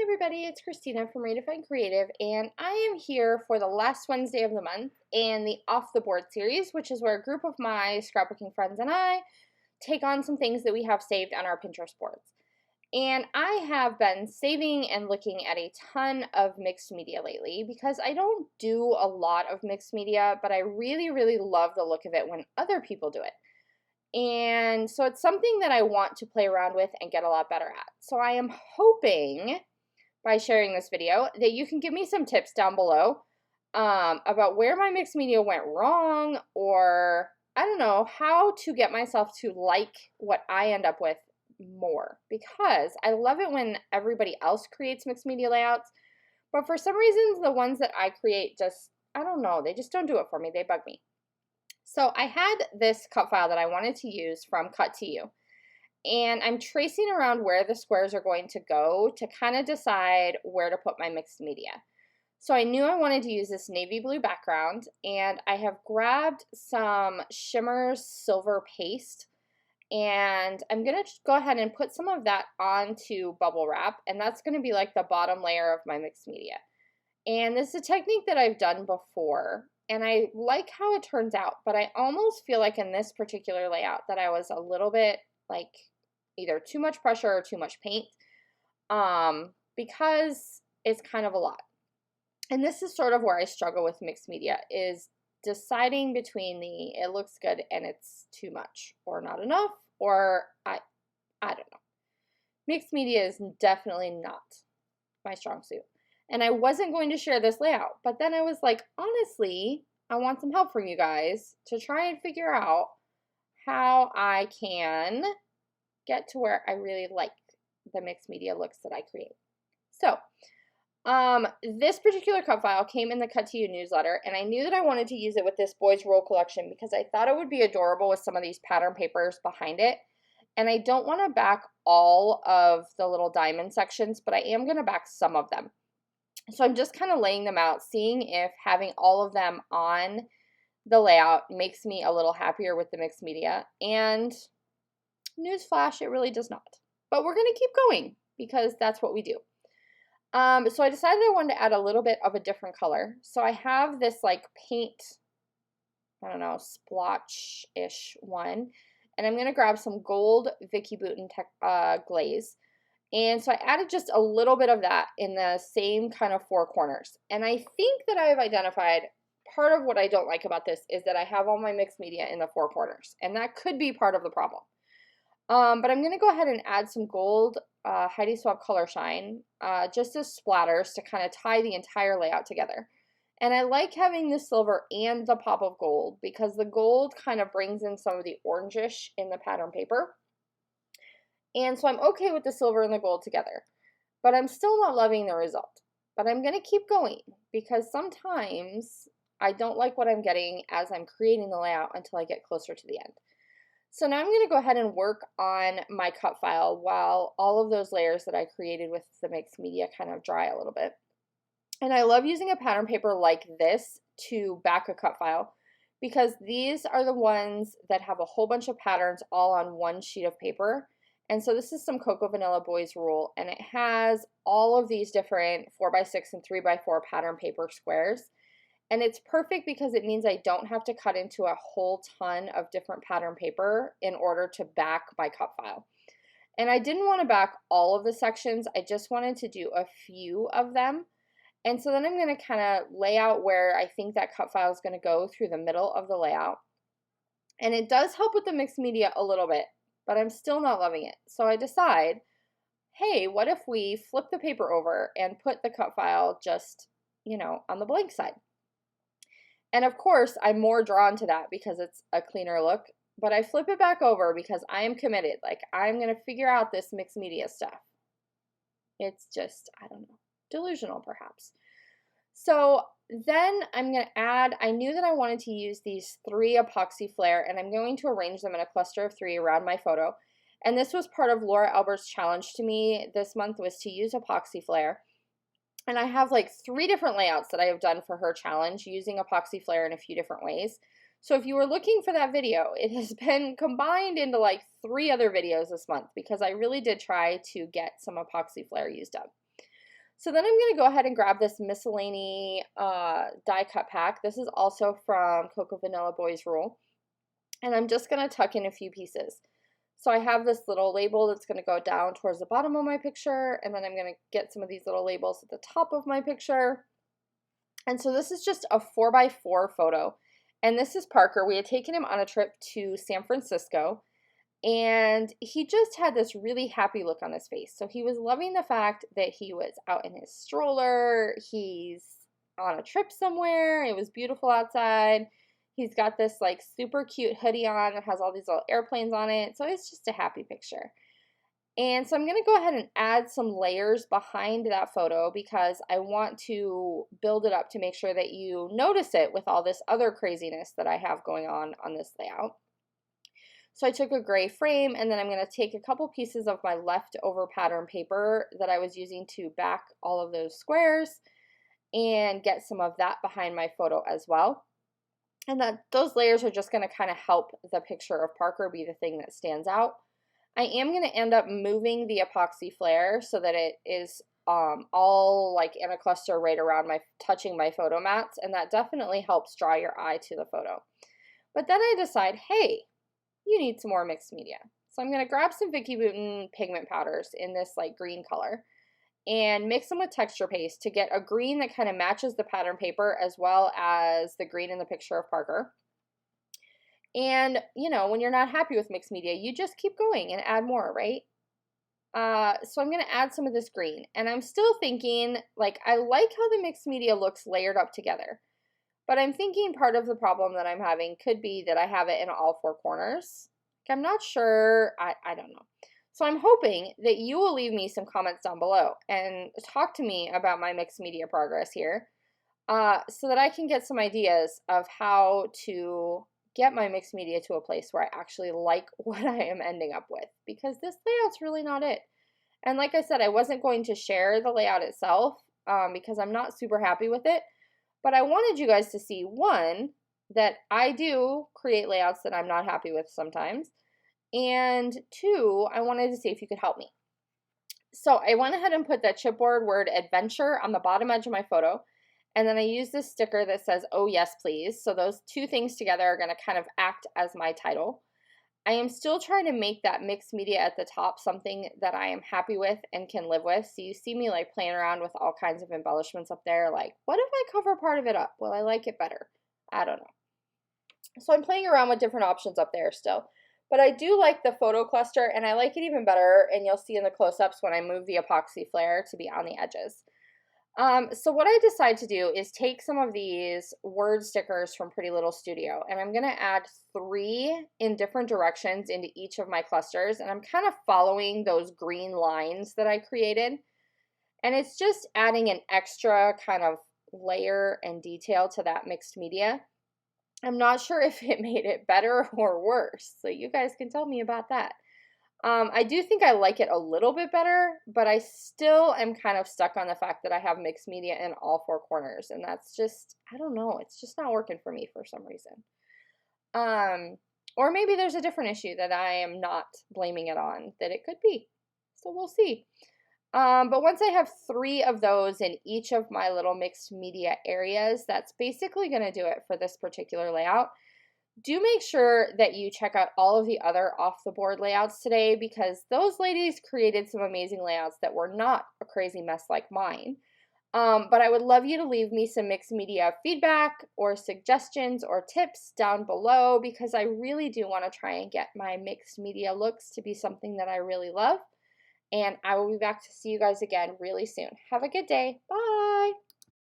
Everybody, it's Christina from Redefine Creative, and I am here for the last Wednesday of the month and the Off the Board series, which is where a group of my scrapbooking friends and I take on some things that we have saved on our Pinterest boards. And I have been saving and looking at a ton of mixed media lately because I don't do a lot of mixed media, but I really, really love the look of it when other people do it. And so it's something that I want to play around with and get a lot better at. So I am hoping by sharing this video that you can give me some tips down below about where my mixed media went wrong, or I don't know, how to get myself to like what I end up with more, because I love it when everybody else creates mixed media layouts, but for some reason the ones that I create just, I don't know, they just don't do it for me. They bug me. So I had this cut file that I wanted to use from Cut to You, and I'm tracing around where the squares are going to go to kind of decide where to put my mixed media. So I knew I wanted to use this navy blue background, and I have grabbed some Shimmer's silver paste, and I'm going to go ahead and put some of that onto bubble wrap, and that's going to be like the bottom layer of my mixed media. And this is a technique that I've done before, and I like how it turns out, but I almost feel like in this particular layout that I was a little bit like either too much pressure or too much paint, because it's kind of a lot. And this is sort of where I struggle with mixed media, is deciding between the it looks good and it's too much or not enough, or I don't know. Mixed media is definitely not my strong suit. And I wasn't going to share this layout, but then I was like, honestly, I want some help from you guys to try and figure out how I can get to where I really like the mixed media looks that I create. So, this particular cut file came in the Cut to You newsletter, and I knew that I wanted to use it with this Boys Roll collection because I thought it would be adorable with some of these pattern papers behind it. And I don't want to back all of the little diamond sections, but I am going to back some of them. So I'm just kind of laying them out, seeing if having all of them on the layout makes me a little happier with the mixed media. And newsflash, it really does not. But we're going to keep going because that's what we do. So I decided I wanted to add a little bit of a different color. So I have this like paint, I don't know, splotch-ish one. And I'm going to grab some gold Vicky Bouton glaze. And so I added just a little bit of that in the same kind of four corners. And I think that I have identified part of what I don't like about this is that I have all my mixed media in the four corners. And that could be part of the problem. But I'm going to go ahead and add some gold Heidi Swapp Color Shine just as splatters to kind of tie the entire layout together. And I like having the silver and the pop of gold because the gold kind of brings in some of the orangish in the pattern paper. And so I'm okay with the silver and the gold together, but I'm still not loving the result. But I'm going to keep going because sometimes I don't like what I'm getting as I'm creating the layout until I get closer to the end. So now I'm going to go ahead and work on my cut file while all of those layers that I created with the mixed media kind of dry a little bit. And I love using a pattern paper like this to back a cut file because these are the ones that have a whole bunch of patterns all on one sheet of paper. And so this is some Cocoa Vanilla Boys Rule, and it has all of these different 4x6 and 3x4 pattern paper squares. And it's perfect because it means I don't have to cut into a whole ton of different pattern paper in order to back my cut file. And I didn't want to back all of the sections, I just wanted to do a few of them. And so then I'm going to kind of lay out where I think that cut file is going to go through the middle of the layout. And it does help with the mixed media a little bit, but I'm still not loving it. So I decide, hey, what if we flip the paper over and put the cut file just, you know, on the blank side? And of course, I'm more drawn to that because it's a cleaner look, but I flip it back over because I am committed. Like, I'm going to figure out this mixed media stuff. It's just, I don't know, delusional perhaps. So then I'm going to add, I knew that I wanted to use these 3 epoxy flare, and I'm going to arrange them in a cluster of 3 around my photo. And this was part of Laura Albert's challenge to me this month, was to use epoxy flare. And I have like 3 different layouts that I have done for her challenge using epoxy flare in a few different ways. So if you were looking for that video, it has been combined into like 3 other videos this month because I really did try to get some epoxy flare used up. So then I'm going to go ahead and grab this miscellany die cut pack. This is also from Cocoa Vanilla Boys Rule. And I'm just going to tuck in a few pieces. So I have this little label that's going to go down towards the bottom of my picture, and then I'm going to get some of these little labels at the top of my picture. And so this is just a 4x4 photo. And this is Parker. We had taken him on a trip to San Francisco, and he just had this really happy look on his face. So he was loving the fact that he was out in his stroller. He's on a trip somewhere. It was beautiful outside. He's got this like super cute hoodie on that has all these little airplanes on it. So it's just a happy picture. And so I'm going to go ahead and add some layers behind that photo because I want to build it up to make sure that you notice it with all this other craziness that I have going on this layout. So I took a gray frame, and then I'm going to take a couple pieces of my leftover pattern paper that I was using to back all of those squares and get some of that behind my photo as well. And those layers are just going to kind of help the picture of Parker be the thing that stands out. I am going to end up moving the epoxy flare so that it is all like in a cluster right around touching my photo mats, and that definitely helps draw your eye to the photo. But then I decide, hey, you need some more mixed media. So I'm going to grab some Vicki Boutin pigment powders in this like green color and mix them with texture paste to get a green that kind of matches the pattern paper as well as the green in the picture of Parker. And, you know, when you're not happy with mixed media, you just keep going and add more, right? So I'm going to add some of this green. And I'm still thinking, like, I like how the mixed media looks layered up together. But I'm thinking part of the problem that I'm having could be that I have it in all four corners. I'm not sure. I don't know. So I'm hoping that you will leave me some comments down below and talk to me about my mixed media progress here so that I can get some ideas of how to get my mixed media to a place where I actually like what I am ending up with, because this layout's really not it. And like I said, I wasn't going to share the layout itself because I'm not super happy with it, but I wanted you guys to see, one, that I do create layouts that I'm not happy with sometimes, and two, I wanted to see if you could help me. So I went ahead and put that chipboard word adventure on the bottom edge of my photo. And then I use this sticker that says, oh yes, please. So those two things together are going to kind of act as my title. I am still trying to make that mixed media at the top something that I am happy with and can live with. So you see me like playing around with all kinds of embellishments up there. Like, what if I cover part of it up? Will I like it better? I don't know. So I'm playing around with different options up there still. But I do like the photo cluster, and I like it even better, and you'll see in the close-ups when I move the epoxy flare to be on the edges. So what I decide to do is take some of these word stickers from Pretty Little Studio, and I'm going to add 3 in different directions into each of my clusters, and I'm kind of following those green lines that I created. And it's just adding an extra kind of layer and detail to that mixed media. I'm not sure if it made it better or worse, so you guys can tell me about that. I do think I like it a little bit better, but I still am kind of stuck on the fact that I have mixed media in all 4 corners, and that's just, I don't know, it's just not working for me for some reason. Or maybe there's a different issue that I am not blaming it on, that it could be. So we'll see. But once I have 3 of those in each of my little mixed media areas, that's basically going to do it for this particular layout. Do make sure that you check out all of the other off-the-board layouts today, because those ladies created some amazing layouts that were not a crazy mess like mine. But I would love you to leave me some mixed media feedback or suggestions or tips down below, because I really do want to try and get my mixed media looks to be something that I really love. And I will be back to see you guys again really soon. Have a good day. Bye.